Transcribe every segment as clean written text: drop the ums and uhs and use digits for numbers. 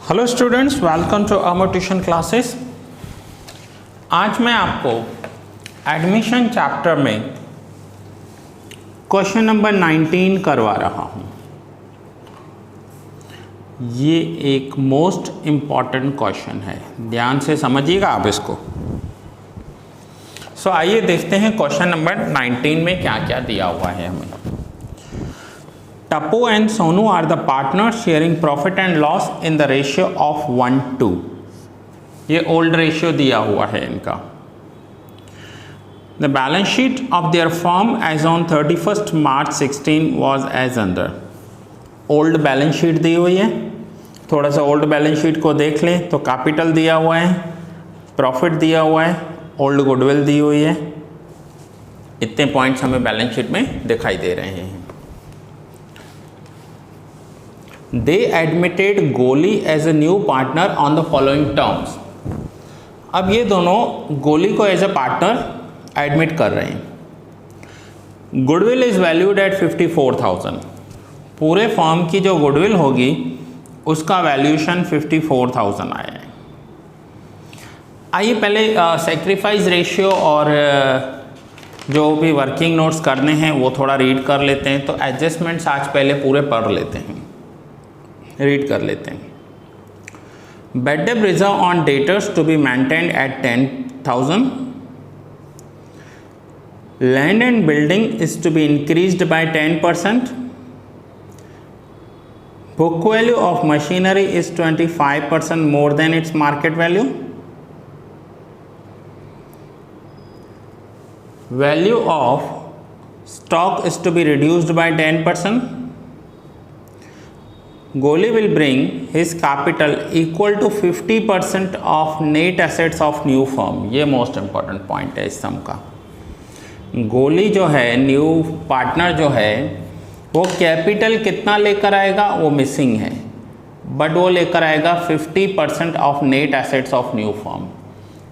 Hello students, welcome to our tuition classes. आज मैं आपको एडमिशन चैप्टर में क्वेश्चन नंबर 19 करवा रहा हूँ। ये एक मोस्ट इम्पॉर्टेंट क्वेश्चन है, ध्यान से समझिएगा आप इसको। आइए देखते हैं क्वेश्चन नंबर 19 में क्या क्या दिया हुआ है हमें। Tapu and Sonu are the partners sharing profit and loss in the ratio of 1:2। ये ओल्ड रेशियो दिया हुआ है इनका। The balance sheet of their firm as on 31st March 16 was as under। Old balance sheet दी हुई है, थोड़ा सा ओल्ड बैलेंस शीट को देख लें तो कैपिटल दिया हुआ है, प्रॉफिट दिया हुआ है, ओल्ड गुडविल दी हुई है। इतने पॉइंट्स हमें बैलेंस शीट में दिखाई दे रहे हैं। They admitted Goli as a new partner on the following terms. अब ये दोनों गोली को एज ए पार्टनर एडमिट कर रहे हैं। Goodwill is valued at 54,000। पूरे फर्म की जो गुडविल होगी उसका वैल्यूएशन 54,000 आया है। आइए पहले सेक्रीफाइस रेशियो और जो भी वर्किंग नोट्स करने हैं वो थोड़ा रीड कर लेते हैं। तो एडजस्टमेंट्स आज पहले पूरे पढ़ लेते हैं, रीड कर लेते हैं। Bad debt reserve on debtors to be maintained at 10,000। Land and building is to be increased by 10%। Book value of machinery is 25% more than its market value. Value of stock is to be reduced by 10%। Goli will bring his capital equal to 50% of net assets of new firm। ये most important point है इस सम का। गोली जो है, new partner जो है, वो कैपिटल कितना लेकर आएगा वो मिसिंग है, बट वो लेकर आएगा 50% of net assets of new firm.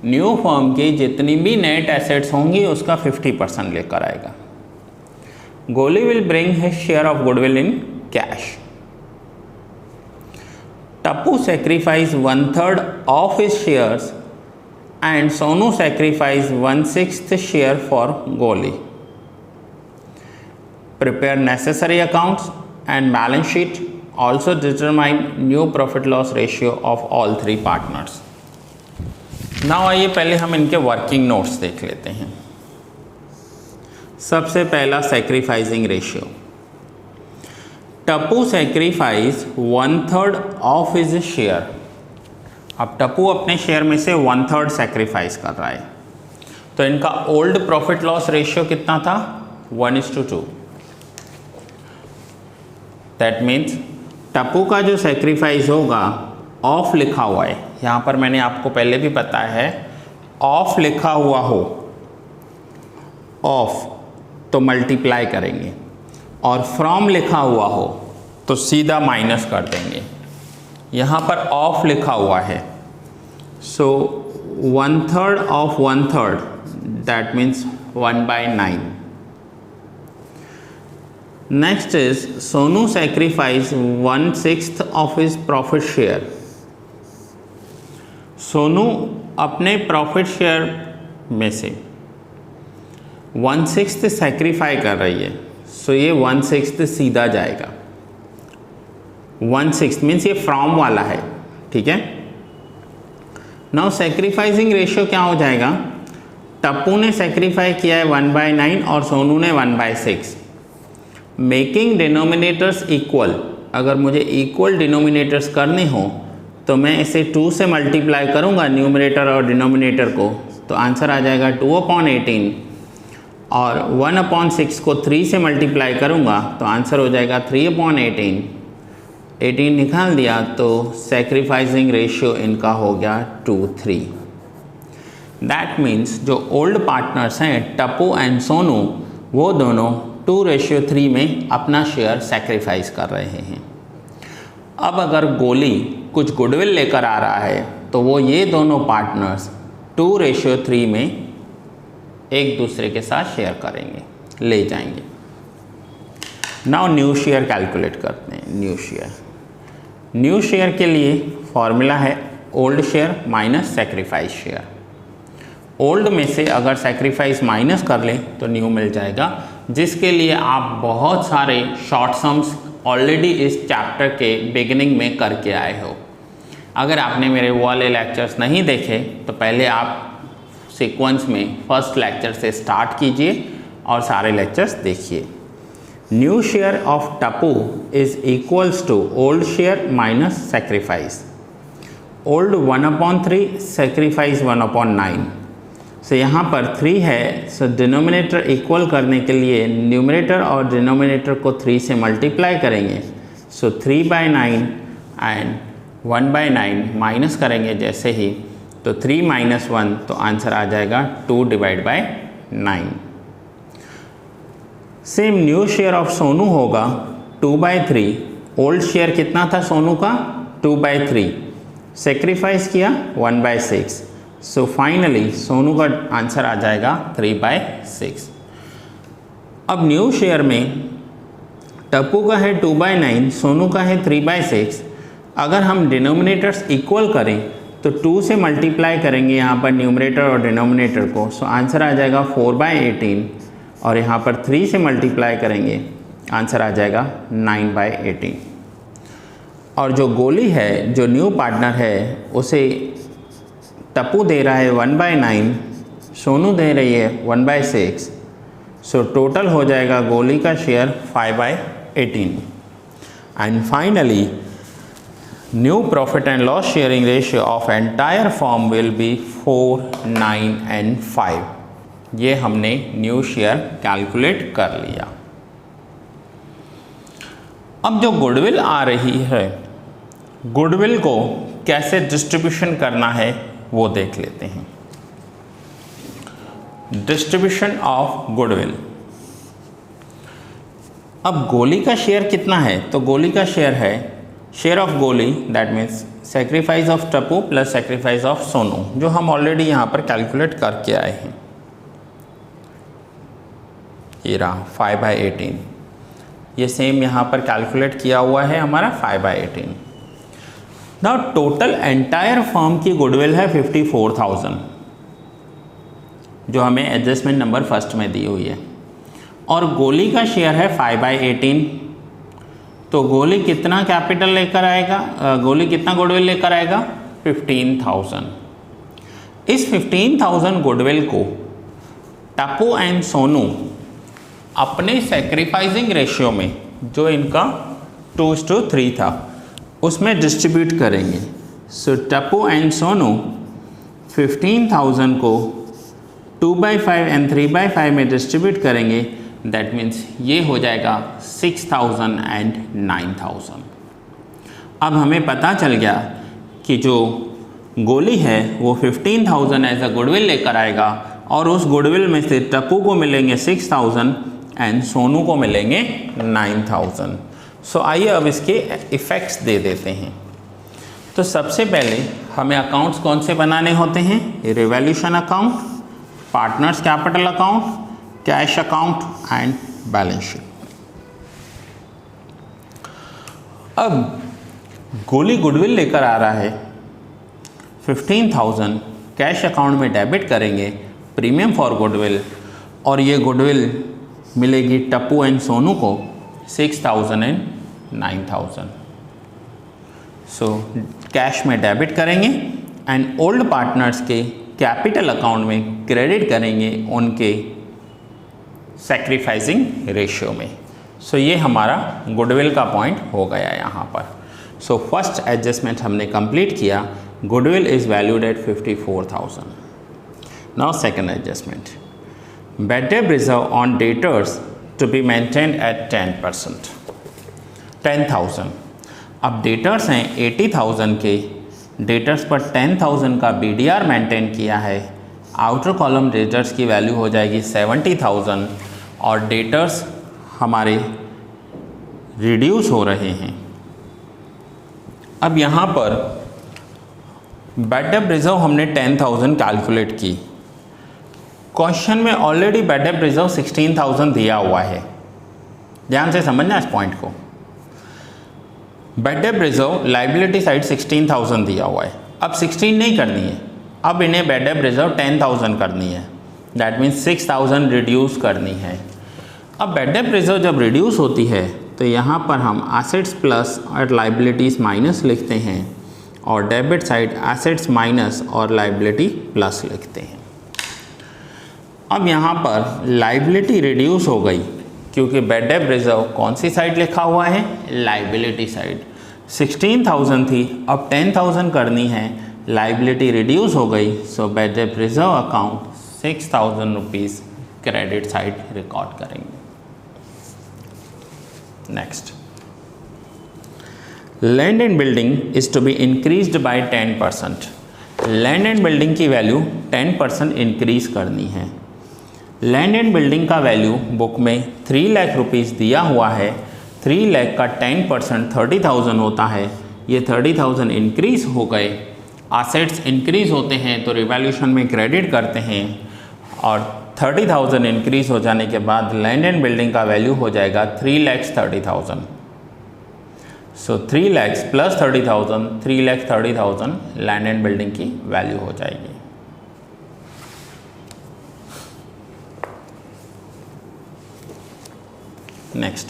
New firm की जितनी भी नेट एसेट्स होंगी उसका 50% लेकर आएगा। गोली will bring his share of goodwill in cash. Tapu sacrificed 1/3 of his shares and Sonu sacrificed 1/6 share for Goli। Prepare necessary accounts and balance sheet. Also determine new profit loss ratio of all three partners। Now आइए पहले हम इनके working notes देख लेते हैं। सबसे पहला sacrificing ratio. Tappu sacrifice 1/3 of his share. अब टप्पू अपने शेयर में से 1/3 सेक्रीफाइस कर रहा है, तो इनका ओल्ड प्रॉफिट लॉस रेशियो कितना था? 1:2। दैट मीन्स टप्पू का जो सेक्रीफाइस होगा, ऑफ लिखा हुआ है यहाँ पर, मैंने आपको पहले भी बताया है, ऑफ लिखा हुआ हो, ऑफ तो मल्टीप्लाई करेंगे, और फ्रॉम लिखा हुआ हो तो सीधा माइनस कर देंगे। यहाँ पर ऑफ लिखा हुआ है, सो 1/3 of 1/3 that means 1/9। Next is Sonu sacrifice 1/6 of his profit share. Sonu अपने प्रॉफिट शेयर में से 1/6 सेक्रीफाई कर रही है, सो ये 1/6 सीधा जाएगा। 1/6 मीन्स ये फ्रॉम वाला है, ठीक है। नाउ सेक्रीफाइसिंग रेशियो क्या हो जाएगा? टप्पू ने सेक्रीफाई किया है 1/9 और सोनू ने 1/6। Making denominators equal. अगर मुझे इक्वल डिनोमिनेटर्स करने हो तो मैं इसे 2 से मल्टीप्लाई करूँगा, न्यूमरेटर और डिनोमिनेटर को, तो आंसर आ जाएगा 2/18। और 1/6 को 3 से मल्टीप्लाई करूँगा तो आंसर हो जाएगा 3/18। 18 निकाल दिया तो सेक्रीफाइसिंग रेशियो इनका हो गया 2:3। दैट मीन्स जो ओल्ड पार्टनर्स हैं टप्पू एंड सोनू, वो दोनों 2:3 में अपना शेयर सेक्रीफाइस कर रहे हैं। अब अगर गोली कुछ गुडविल लेकर आ रहा है तो वो ये दोनों पार्टनर्स 2:3 में एक दूसरे के साथ शेयर करेंगे, ले जाएंगे। नाउ न्यू शेयर कैलकुलेट करते हैं। न्यू शेयर के लिए फॉर्मूला है old share minus sacrifice share. Old में से अगर सेक्रीफाइस माइनस कर लें तो न्यू मिल जाएगा, जिसके लिए आप बहुत सारे शॉर्ट सम्स ऑलरेडी इस चैप्टर के बिगिनिंग में करके आए हो। अगर आपने मेरे वो वाले लेक्चर्स नहीं देखे तो पहले आप सीक्वेंस में फर्स्ट लेक्चर से स्टार्ट कीजिए और सारे लेक्चर्स देखिए। New share of Tappu is equals to old share minus sacrifice. Old 1/3, sacrifice 1/9। So यहाँ पर 3 है, सो डिनोमिनेटर इक्वल करने के लिए न्यूमरेटर और डिनोमिनेटर को 3 से मल्टीप्लाई करेंगे। सो 3/9 एंड 1/9 माइनस करेंगे जैसे ही, तो 3 - 1 तो आंसर आ जाएगा 2/9। Same new share of Sonu होगा 2/3। ओल्ड शेयर कितना था सोनू का? 2/3। सेक्रीफाइस किया 1/6। सो फाइनली सोनू का आंसर आ जाएगा 3/6। अब न्यू शेयर में टप्पू का है 2/9, सोनू का है 3/6। अगर हम डिनोमिनेटर्स इक्वल करें तो 2 से मल्टीप्लाई करेंगे यहाँ पर न्यूमरेटर और डिनोमिनेटर को, सो आंसर आ जाएगा 4/18 और यहाँ पर 3 से मल्टीप्लाई करेंगे, आंसर आ जाएगा 9/18। और जो गोली है, जो न्यू पार्टनर है, उसे टप्पू दे रहा है 1/9, सोनू दे रही है 1/6। सो टोटल हो जाएगा गोली का share 5/18। And finally new profit and loss sharing ratio of entire form will be 4, 9 and 5। ये हमने न्यू शेयर कैलकुलेट कर लिया। अब जो गुडविल आ रही है, गुडविल को कैसे डिस्ट्रीब्यूशन करना है वो देख लेते हैं। Distribution of goodwill. अब गोली का शेयर कितना है? तो गोली का शेयर है, शेयर ऑफ गोली that means sacrifice of Tappu plus sacrifice of Sonu, जो हम ऑलरेडी यहाँ पर कैलकुलेट करके आए हैं। ये रहा 5/18। ये सेम यहाँ पर कैलकुलेट किया हुआ है हमारा 5/18। नाउ टोटल एंटायर फर्म की गुडविल है 54,000, जो हमें एडजस्टमेंट नंबर फर्स्ट में दी हुई है, और गोली का शेयर है 5/18। तो गोली कितना कैपिटल लेकर आएगा, गोली कितना गुडविल लेकर आएगा? 15,000। इस 15,000 गुडविल को टप्पू एंड सोनू अपने सेक्रीफाइसिंग रेशियो में, जो इनका 2:3 था, उसमें डिस्ट्रीब्यूट करेंगे। सो टप्पू एंड सोनू 15,000 को 2/5 एंड 3/5 में डिस्ट्रीब्यूट करेंगे। दैट मीन्स ये हो जाएगा 6,000 एंड 9,000। अब हमें पता चल गया कि जो गोली है वो 15,000 एज अ गुडविल लेकर आएगा, और उस गुडविल में से टप्पू को मिलेंगे 6,000 एंड सोनू को मिलेंगे 9,000। सो आइए अब इसके इफ़ेक्ट्स दे देते हैं। तो सबसे पहले हमें अकाउंट्स कौन से बनाने होते हैं? Revaluation account, partners capital account, cash account and balance sheet. अब गोली गुडविल लेकर आ रहा है 15,000, कैश अकाउंट में डेबिट करेंगे प्रीमियम फॉर गुडविल, और ये गुडविल मिलेगी टप्पू एंड सोनू को 6,000 एंड 9,000। सो कैश में डेबिट करेंगे एंड ओल्ड पार्टनर्स के कैपिटल अकाउंट में क्रेडिट करेंगे उनके सेक्रीफाइसिंग रेशियो में। सो ये हमारा गुडविल का पॉइंट हो गया यहाँ पर। सो फर्स्ट एडजस्टमेंट हमने कंप्लीट किया, goodwill is valued at 54,000। Now second adjustment, bad debt reserve on debtors to be maintained at 10%, 10,000। अब डेटर्स हैं 80,000 के, डेटर्स पर 10,000 का BDR मेंटेन किया है। आउटर कॉलम डेटर्स की वैल्यू हो जाएगी 70,000 और डेटर्स हमारे रिड्यूस हो रहे हैं। अब यहाँ पर बैड डेट रिजर्व हमने 10,000 कैलकुलेट की। क्वेश्चन में ऑलरेडी बैड डेट रिजर्व 16,000 दिया हुआ है, ध्यान से समझना इस पॉइंट को। Bad debt reserve liability side 16,000 दिया हुआ है, अब 16 नहीं करनी है, अब इन्हें बैड डेट रिजर्व 10,000 करनी है, दैट मीन्स 6,000 रिड्यूस करनी है। अब बैड डेट रिजर्व जब रिड्यूस होती है तो यहाँ पर हम एसेट्स प्लस और लाइबिलिटीज़ माइनस लिखते हैं और डेबिट साइड एसेट्स माइनस और लाइबिलिटी प्लस लिखते हैं। अब यहाँ पर लाइबिलिटी रिड्यूस हो गई क्योंकि बैड डेट रिजर्व कौन सी साइड लिखा हुआ है, लाइबिलिटी साइड। 16,000 थी, अब 10,000 करनी है, लाइबिलिटी रिड्यूस हो गई, so bad debt reserve account 6,000 rupees credit side record करेंगे। Next, land and building is to be increased by 10%। Land and building की वैल्यू 10% इंक्रीज करनी है। लैंड एंड बिल्डिंग का वैल्यू बुक में 3 लाख रुपीज़ दिया हुआ है, 3 लाख का 10% 30,000 होता है, ये 30,000 इंक्रीज हो गए। एसेट्स इंक्रीज होते हैं तो रिवैल्यूएशन में क्रेडिट करते हैं और 30,000 इंक्रीज हो जाने के बाद लैंड एंड बिल्डिंग का वैल्यू हो जाएगा 3,30,000। सो 3 lakh plus 30,000, 3,30,000 land and building की वैल्यू हो जाएगी। Next,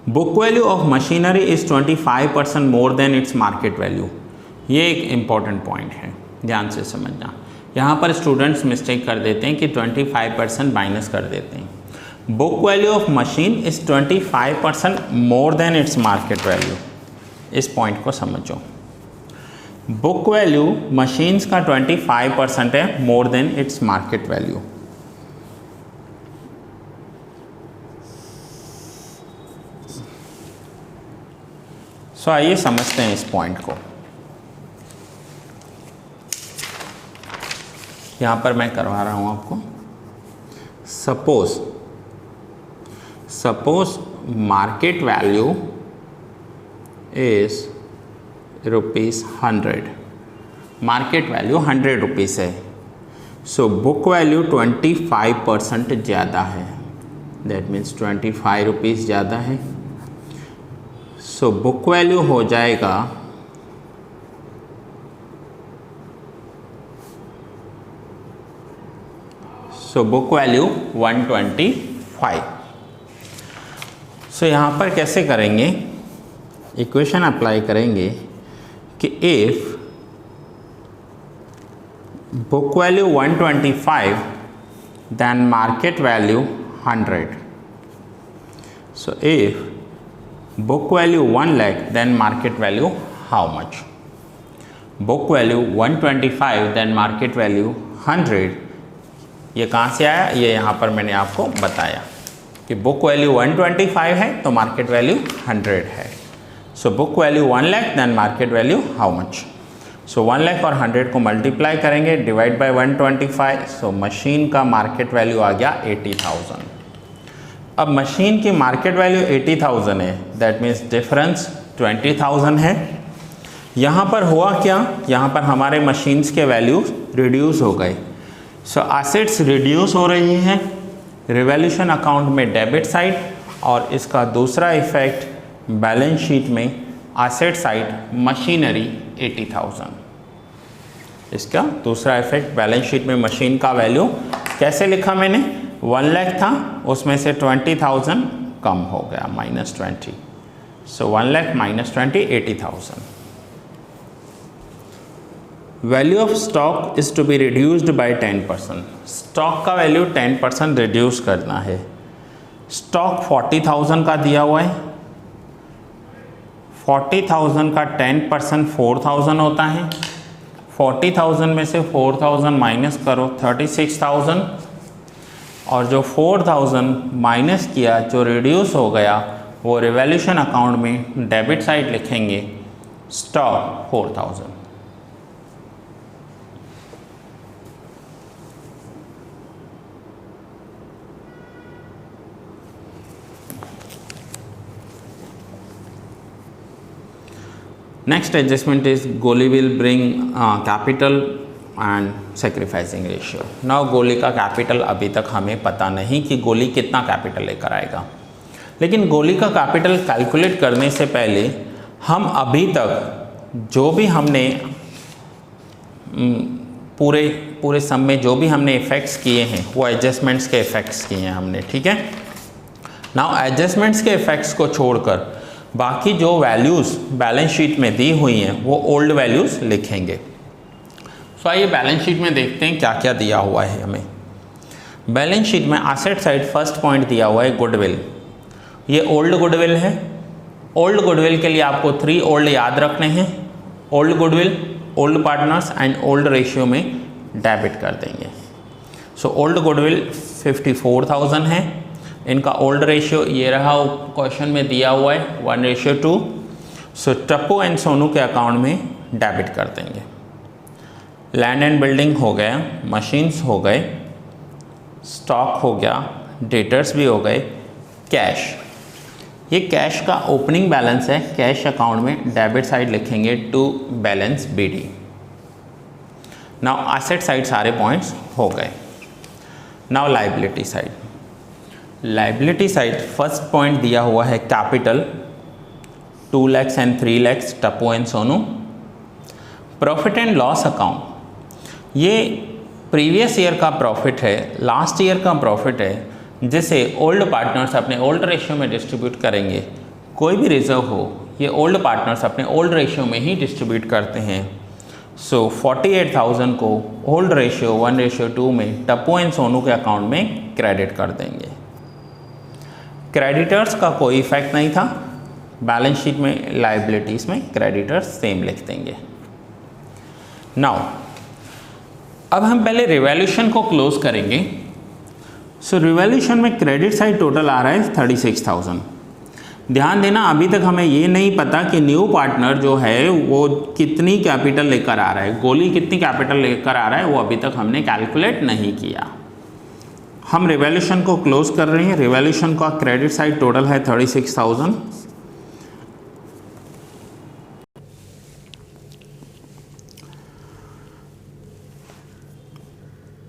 book value of machinery is 25% more than its market value. ये एक इम्पॉर्टेंट पॉइंट है, ध्यान से समझना। यहाँ पर स्टूडेंट्स मिस्टेक कर देते हैं कि 25% माइनस कर देते हैं। Book value of machine is 25% more than its market value. इस पॉइंट को समझो। बुक वैल्यू मशीन्स का 25% है more than its market value. So आइए समझते हैं इस पॉइंट को। यहाँ पर मैं करवा रहा हूँ आपको। Suppose market value is ₹100। Market value 100 rupees है, सो बुक वैल्यू 25% ज़्यादा है, दैट मीन्स 25 रुपीज़ ज़्यादा है। सो बुक वैल्यू हो जाएगा बुक वैल्यू 125। सो यहाँ पर कैसे करेंगे, इक्वेशन अप्लाई करेंगे कि if book value 125 then market value 100। So if book value 1 lakh then market value how much? book value 125 then market value 100। ये कहाँ से आया, ये यहाँ पर मैंने आपको बताया कि बुक वैल्यू 125 है तो मार्केट वैल्यू 100 है। So book value 1 lakh then market value how much? So 1 lakh और 100 को मल्टीप्लाई करेंगे, डिवाइड बाय 125, सो मशीन का मार्केट वैल्यू आ गया 80,000। अब मशीन की मार्केट वैल्यू 80,000 है, दैट मीन्स डिफरेंस 20,000 है। यहाँ पर हुआ क्या, यहाँ पर हमारे मशीन्स के वैल्यू रिड्यूस हो गए। सो एसेट्स रिड्यूस हो रही हैं रिवैल्यूएशन अकाउंट में डेबिट साइड, और इसका दूसरा इफेक्ट बैलेंस शीट में एसेट साइड मशीनरी 80,000। इसका दूसरा इफेक्ट बैलेंस शीट में मशीन का वैल्यू कैसे लिखा मैंने, 1 लाख था, उसमें से 20,000 कम हो गया, -20। So 1 lakh -20, 80,000। Value of stock is to be reduced by 10%। Stock का वैल्यू 10% रिड्यूस करना है। स्टॉक 40,000 का दिया हुआ है, 40,000 का 10% 4,000 होता है। 40,000 में से 4,000 माइनस करो, 36,000, और जो 4,000 माइनस किया, जो रिड्यूस हो गया, वो रिवैल्यूएशन अकाउंट में डेबिट साइड लिखेंगे, स्टॉक 4,000। नेक्स्ट एडजस्टमेंट इज गोली will bring capital and sacrificing ratio. Now गोली का कैपिटल अभी तक हमें पता नहीं कि गोली कितना कैपिटल लेकर आएगा, लेकिन गोली का कैपिटल कैलकुलेट करने से पहले हम अभी तक जो भी हमने पूरे सम में जो भी हमने इफ़ेक्ट्स किए हैं वो एडजस्टमेंट्स के इफ़ेक्ट्स किए हैं हमने, ठीक है। नाउ एडजस्टमेंट्स के इफ़ेक्ट्स को छोड़कर बाकी जो वैल्यूज़ बैलेंस शीट में दी हुई हैं वो ओल्ड वैल्यूज़ लिखेंगे। सो आइए बैलेंस शीट में देखते हैं क्या क्या दिया हुआ है हमें। बैलेंस शीट में एसेट साइड फर्स्ट पॉइंट दिया हुआ है गुडविल। ये ओल्ड गुडविल है। ओल्ड गुडविल के लिए आपको 3 ओल्ड याद रखने हैं। Old goodwill, old partners and old ratio में डेबिट कर देंगे। सो ओल्ड गुडविल 54,000 है। इनका ओल्ड रेशियो ये रहा, क्वेश्चन में दिया हुआ है 1:2। सो टप्पू एंड सोनू के अकाउंट में डेबिट कर देंगे। लैंड एंड बिल्डिंग हो गया, मशीन्स हो गए, स्टॉक हो गया, डेटर्स भी हो गए, कैश। ये कैश का ओपनिंग बैलेंस है। कैश अकाउंट में डेबिट साइड लिखेंगे to balance BD। Now asset side सारे पॉइंट्स हो गए। Now liability side. Liability side first point दिया हुआ है capital 2 lakhs and 3 lakhs Tappu and Sonu. Profit and loss account, ये प्रीवियस ईयर का प्रॉफिट है, लास्ट ईयर का प्रॉफिट है, जिसे ओल्ड पार्टनर्स अपने ओल्ड रेशियो में डिस्ट्रीब्यूट करेंगे। कोई भी रिजर्व हो, ये ओल्ड पार्टनर्स अपने ओल्ड रेशियो में ही डिस्ट्रीब्यूट करते हैं। सो 48,000 को ओल्ड रेशियो 1:2 में टप्पू एंड सोनू के अकाउंट में क्रेडिट कर देंगे। क्रेडिटर्स का कोई इफेक्ट नहीं था। बैलेंस शीट में लाइबिलिटीज़ में क्रेडिटर्स सेम लिख देंगे। नाउ अब हम पहले रिवैल्यूएशन को क्लोज करेंगे। सो रिवैल्यूएशन में क्रेडिट साइड टोटल आ रहा है 36,000। ध्यान देना, अभी तक हमें ये नहीं पता कि न्यू पार्टनर जो है वो कितनी कैपिटल लेकर आ रहा है, गोली कितनी कैपिटल लेकर आ रहा है, वो अभी तक हमने कैलकुलेट नहीं किया। हम रिवैल्यूएशन को क्लोज कर रहे हैं। रिवैल्यूएशन का क्रेडिट साइड टोटल है 36,000।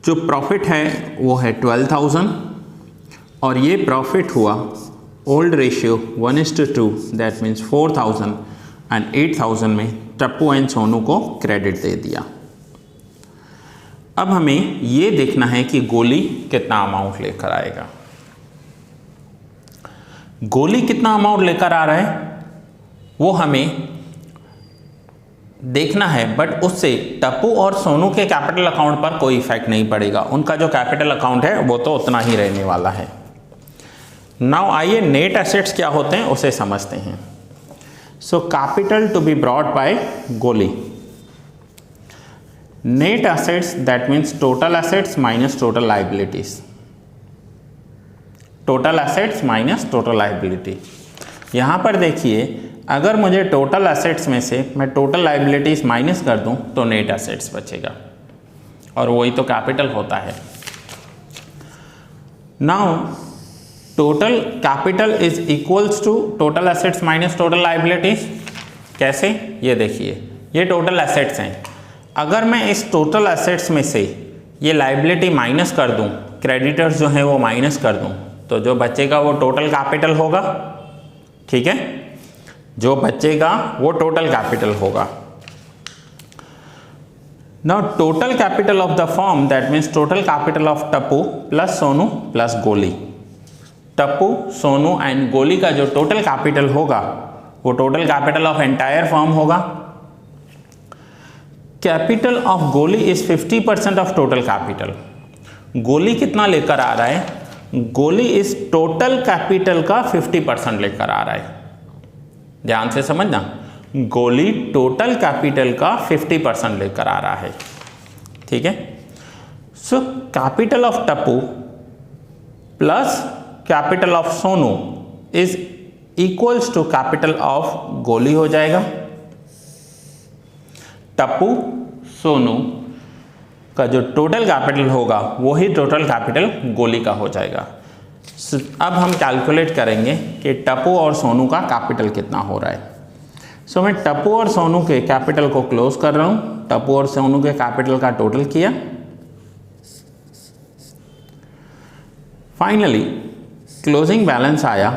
जो प्रॉफिट है वो है 12,000 और ये प्रॉफिट हुआ old ratio 1:2, that means 4,000 and 8,000 में टप्पू एंड सोनू को क्रेडिट दे दिया। अब हमें ये देखना है कि गोली कितना अमाउंट लेकर आएगा। गोली कितना अमाउंट लेकर आ रहा है वो हमें देखना है, बट उससे टप्पू और सोनू के कैपिटल अकाउंट पर कोई इफेक्ट नहीं पड़ेगा। उनका जो कैपिटल अकाउंट है वो तो उतना ही रहने वाला है। नाउ आइए नेट एसेट्स क्या होते हैं उसे समझते हैं। So capital to be brought by Goli. Net assets that means total assets minus total liabilities. Total assets minus total liability. यहाँ पर देखिए, अगर मुझे टोटल एसेट्स में से मैं टोटल लाइबिलिटीज माइनस कर दूं तो नेट एसेट्स बचेगा, और वही तो कैपिटल होता है। Now total capital is equals to total assets minus total liabilities. कैसे, ये देखिए, ये टोटल एसेट्स हैं। अगर मैं इस टोटल एसेट्स में से ये लाइबिलिटी माइनस कर दूं, क्रेडिटर्स जो हैं वो माइनस कर दूं, तो जो बचेगा वो टोटल कैपिटल होगा। ठीक है, जो बचेगा वो टोटल कैपिटल होगा। Now total capital of the firm, that means total capital of Tappu plus Sonu plus गोली। टप्पू, सोनू एंड गोली का जो टोटल कैपिटल होगा वो total capital of entire firm होगा। कैपिटल ऑफ गोली इज 50% ऑफ टोटल कैपिटल। गोली कितना लेकर आ रहा है? गोली इस टोटल कैपिटल का 50% लेकर आ रहा है। ध्यान से समझना, गोली टोटल कैपिटल का 50% लेकर आ रहा है। ठीक है, so capital of Tappu plus capital of Sonu is equals to capital of Goli हो जाएगा। टप्पू सोनू का जो टोटल कैपिटल होगा वही टोटल कैपिटल गोली का हो जाएगा। अब हम कैलकुलेट करेंगे कि टप्पू और सोनू का कैपिटल कितना हो रहा है। सो मैं टप्पू और सोनू के कैपिटल को क्लोज कर रहा हूँ। टप्पू और सोनू के कैपिटल का टोटल किया। फाइनली क्लोजिंग बैलेंस आया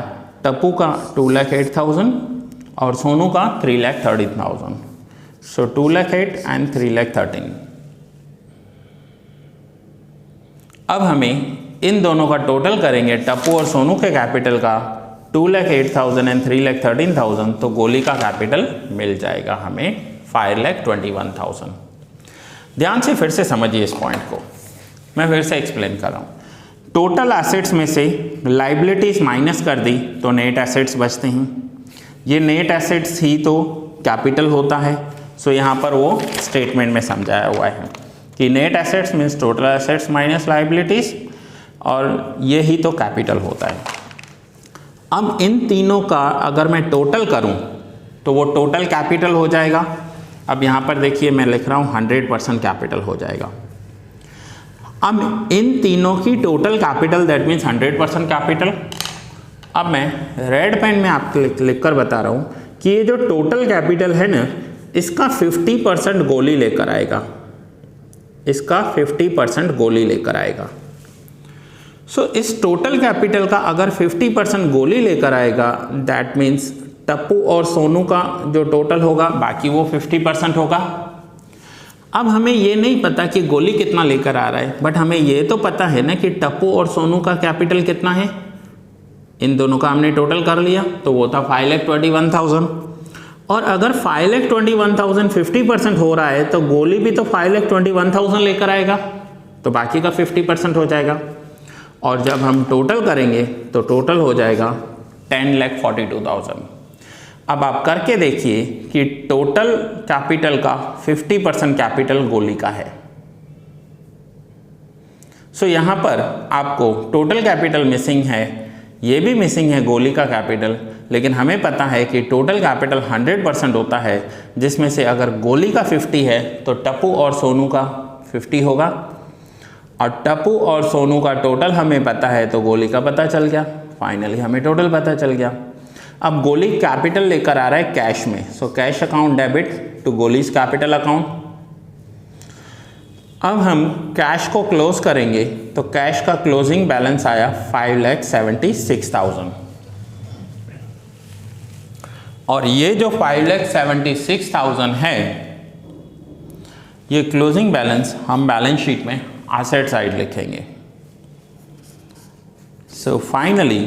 टप्पू का 2,08,000 और सोनू का 3,30,000. सो 2,08,000 एंड 3,13,000. अब हमें इन दोनों का टोटल करेंगे टप्पू और सोनू के कैपिटल का 2,08,000 एंड 3,13,000, तो गोली का कैपिटल मिल जाएगा हमें 5,21,000. ध्यान से फिर से समझिए इस पॉइंट को, मैं फिर से एक्सप्लेन कर रहा हूँ. टोटल एसेट्स में से लाइबिलिटीज माइनस कर दी तो नेट एसेट्स बचते हैं. ये नेट एसेट्स ही तो कैपिटल होता है. सो यहाँ पर वो स्टेटमेंट में समझाया हुआ है कि net assets means total assets minus liabilities, और ये ही तो कैपिटल होता है. अब इन तीनों का अगर मैं टोटल करूं तो वो टोटल कैपिटल हो जाएगा. अब यहाँ पर देखिए मैं लिख रहा हूँ 100% कैपिटल हो जाएगा. अब इन तीनों की total capital that means 100% capital. अब मैं रेड पेन में आपको लिख कर बता रहा हूँ कि ये जो टोटल कैपिटल है ना, इसका 50% गोली लेकर आएगा. इसका 50% गोली लेकर आएगा. सो इस टोटल कैपिटल का अगर 50% गोली लेकर आएगा, दैट मीन्स टप्पू और सोनू का जो टोटल होगा बाकी वो 50% होगा. अब हमें ये नहीं पता कि गोली कितना लेकर आ रहा है, बट हमें ये तो पता है ना कि टप्पू और सोनू का कैपिटल कितना है. इन दोनों का हमने टोटल कर लिया तो वो था 5,21,000. और अगर 5,21,000 50% हो रहा है तो गोली भी तो 5,21,000 लेकर आएगा, तो बाकी का 50% हो जाएगा. और जब हम टोटल करेंगे तो टोटल हो जाएगा 10,42,000. अब आप करके देखिए कि टोटल कैपिटल का 50% कैपिटल गोली का है. सो यहाँ पर आपको टोटल कैपिटल मिसिंग है, ये भी मिसिंग है गोली का कैपिटल, लेकिन हमें पता है कि टोटल कैपिटल 100% होता है, जिसमें से अगर गोली का 50 है तो टप्पू और सोनू का 50 होगा. और टप्पू और सोनू का टोटल हमें पता है तो गोली का पता चल गया. फाइनली हमें टोटल पता चल गया. अब गोली कैपिटल लेकर आ रहा है कैश में. So cash account debit to Goli's capital account. अब हम कैश को क्लोज करेंगे तो कैश का क्लोजिंग बैलेंस आया 5,76,000. और ये जो 5,76,000 है, ये क्लोजिंग बैलेंस हम बैलेंस शीट में एसेट साइड लिखेंगे. सो फाइनली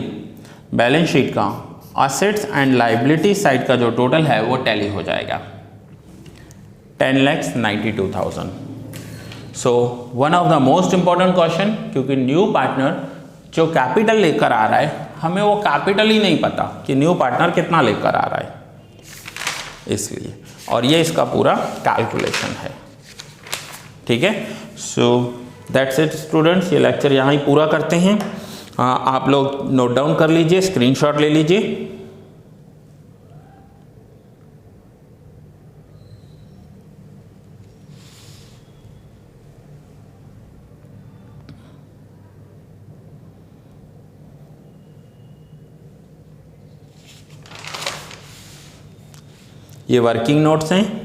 बैलेंस शीट का एसेट्स एंड लाइबिलिटी साइड का जो टोटल है वो टैली हो जाएगा 10,92,000. So one of the most important question, क्योंकि न्यू पार्टनर जो कैपिटल लेकर आ रहा है, हमें वो कैपिटल ही नहीं पता कि न्यू पार्टनर कितना लेकर आ रहा है, इसलिए. और ये इसका पूरा कैलकुलेशन है. ठीक है. So that's it students. ये लेक्चर यहाँ ही पूरा करते हैं. आप लोग नोट डाउन कर लीजिए, स्क्रीनशॉट ले लीजिए. ये वर्किंग नोट्स हैं.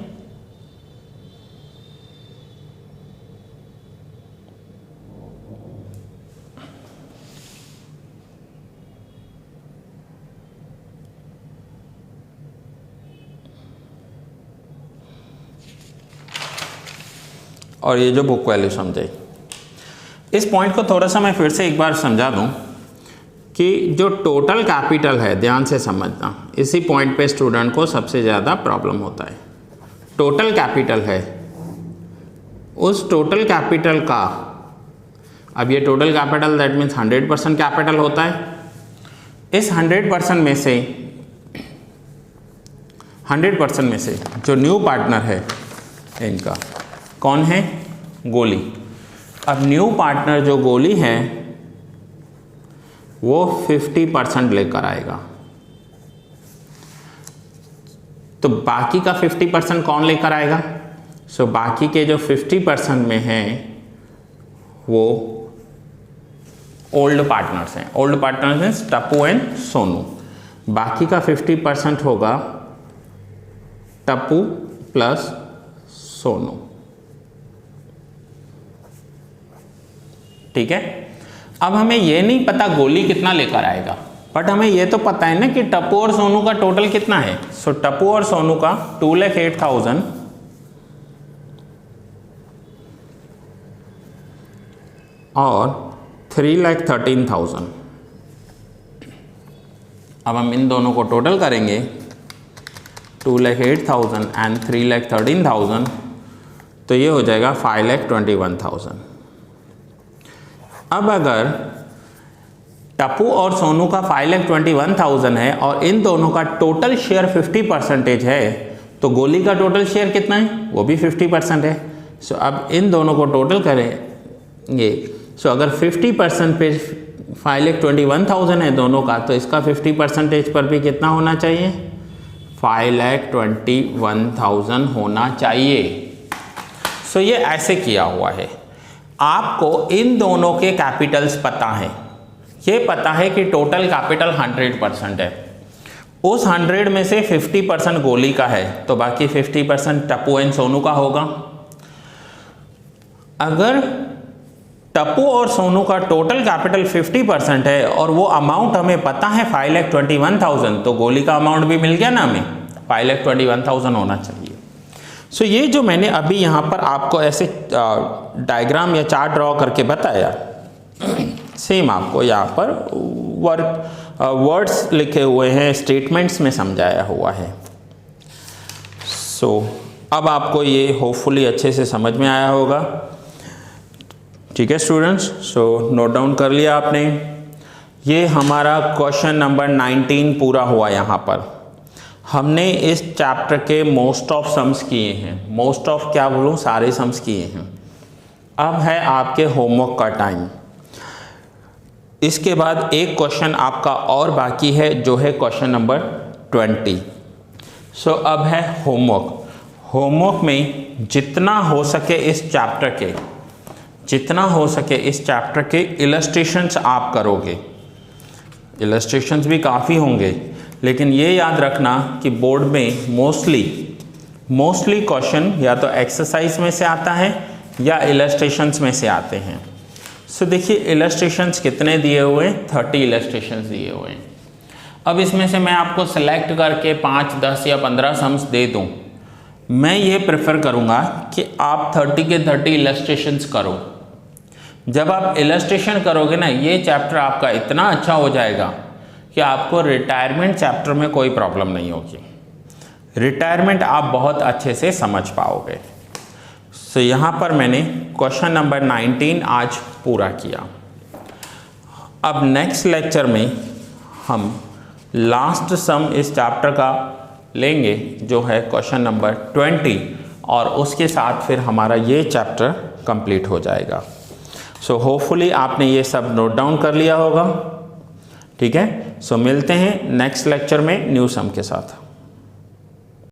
और ये जो बुक वैल्यू समझे. इस पॉइंट को थोड़ा सा मैं फिर से एक बार समझा दूं कि जो टोटल कैपिटल है, ध्यान से समझना, इसी पॉइंट पे स्टूडेंट को सबसे ज़्यादा प्रॉब्लम होता है. टोटल कैपिटल है, उस टोटल कैपिटल का, अब ये total capital that means 100% capital होता है. इस 100% में से 100% में से जो न्यू पार्टनर है इनका कौन है? गोली. अब न्यू पार्टनर जो गोली है वो 50% लेकर आएगा, तो बाकी का 50% कौन लेकर आएगा? सो बाकी के जो 50% में हैं वो ओल्ड पार्टनर्स हैं. Old partners means Tappu and Sonu. बाकी का 50% होगा टप्पू प्लस सोनू. ठीक है. अब हमें ये नहीं पता गोली कितना लेकर आएगा, बट हमें ये तो पता है ना कि टप्पू और सोनू का टोटल कितना है। सो टप्पू और सोनू का 2,08,000 और 3,13,000। अब हम इन दोनों को टोटल करेंगे 2,08,000 एंड 3,13,000, तो ये हो जाएगा 5,21,000। अब अगर टप्पू और सोनू का 5,21,000 है और इन दोनों का टोटल शेयर 50% है, तो गोली का टोटल शेयर कितना है, वो भी 50% है। सो अब इन दोनों को टोटल करेंगे। सो अगर 50% पे 5,21,000 है दोनों का, तो इसका 50% पर भी कितना होना चाहिए, 5,21,000 होना चाहिए। सो ये ऐसे किया हुआ है। आपको इन दोनों के कैपिटल्स पता है, ये पता है कि टोटल कैपिटल 100% है। उस 100 में से 50% गोली का है, तो बाकी 50% टप्पू एंड सोनू का होगा। अगर टप्पू और सोनू का टोटल कैपिटल 50% है और वो अमाउंट हमें पता है 5,21,000, तो गोली का अमाउंट भी मिल गया ना हमें, 5,21,000 होना चाहिए। सो ये जो मैंने अभी यहाँ पर आपको ऐसे डायग्राम या चार्ट ड्रॉ करके बताया, सेम आपको यहाँ पर वर्ड्स लिखे हुए हैं, स्टेटमेंट्स में समझाया हुआ है। सो अब आपको ये होपफुली अच्छे से समझ में आया होगा। ठीक है स्टूडेंट्स, सो नोट डाउन कर लिया आपने। ये हमारा क्वेश्चन नंबर 19 पूरा हुआ। यहाँ पर हमने इस चैप्टर के मोस्ट ऑफ सम्स किए हैं। मोस्ट ऑफ क्या बोलूँ, सारे सम्स किए हैं। अब है आपके होमवर्क का टाइम। इसके बाद एक क्वेश्चन आपका और बाकी है, जो है क्वेश्चन नंबर 20। सो अब है होमवर्क। होमवर्क में जितना हो सके इस चैप्टर के इलस्ट्रेशंस आप करोगे। इलस्ट्रेशंस भी काफ़ी होंगे, लेकिन ये याद रखना कि बोर्ड में मोस्टली क्वेश्चन या तो एक्सरसाइज में से आता है या इलस्ट्रेशंस में से आते हैं। सो देखिए इलस्ट्रेशंस कितने दिए हुए हैं, 30 इलस्ट्रेशंस दिए हुए हैं। अब इसमें से मैं आपको सेलेक्ट करके 5, 10 या 15 सम्स दे दूं। मैं ये प्रेफर करूँगा कि आप 30 के 30 इलस्ट्रेशंस करो। जब आप इलस्ट्रेशन करोगे ना, ये चैप्टर आपका इतना अच्छा हो जाएगा कि आपको रिटायरमेंट चैप्टर में कोई प्रॉब्लम नहीं होगी। रिटायरमेंट आप बहुत अच्छे से समझ पाओगे। सो यहाँ पर मैंने क्वेश्चन नंबर 19 आज पूरा किया। अब नेक्स्ट लेक्चर में हम लास्ट सम इस चैप्टर का लेंगे, जो है क्वेश्चन नंबर 20, और उसके साथ फिर हमारा ये चैप्टर कंप्लीट हो जाएगा। सो होपफुली आपने ये सब नोट डाउन कर लिया होगा। ठीक है, सो मिलते हैं नेक्स्ट लेक्चर में न्यू सम के साथ।